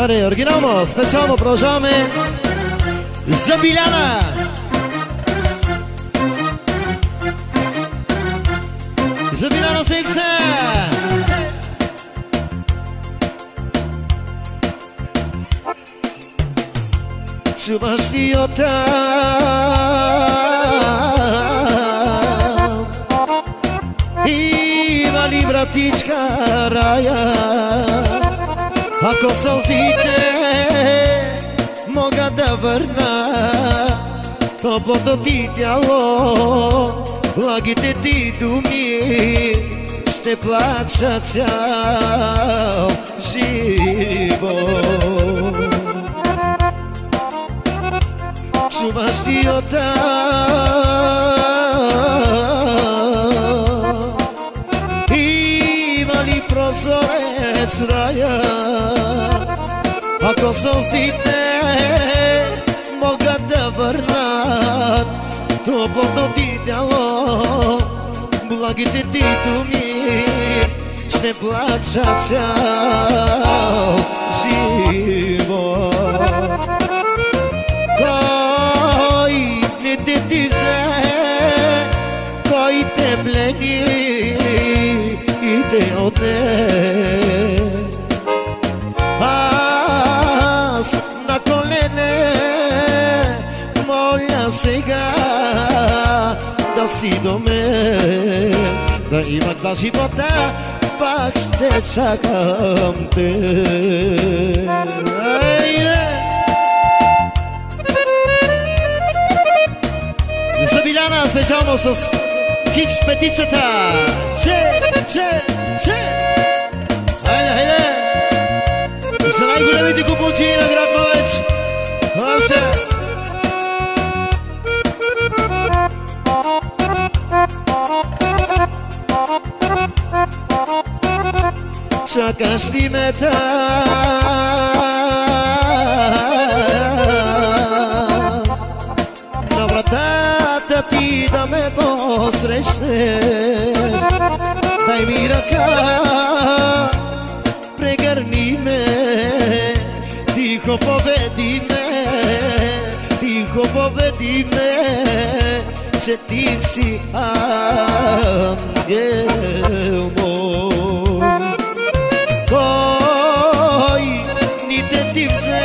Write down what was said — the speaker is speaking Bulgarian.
Аре, оригинално, специално продължаваме за Биляна. За Биляна Секса. Чуваш ли оттам? Има ли вратичка рая? Ако сълзите мога да върна топлото ти тяло, благите ти думи, ще плача цял живот. Чуваш ли оттам? Има ли прозорец рая? Ако сълзите могат да върнат топлото ти тяло, благите ти думи, ще плача цял живот. Кой не ти взе, кой те плени и те отне? Аз на колене моля сега да си до мен, да има два живота, пак ще чакам те. За Биляна специално с Хикс петицата. Че! Хайде! За най-големите купончини на град Ловеч. Чакаш ли ме на вратата ти да ме посрещнеш? Дай ми ръка, прегърни ме, тихо поведи ме, че ти си ангел мой. Кой ни те ти взе,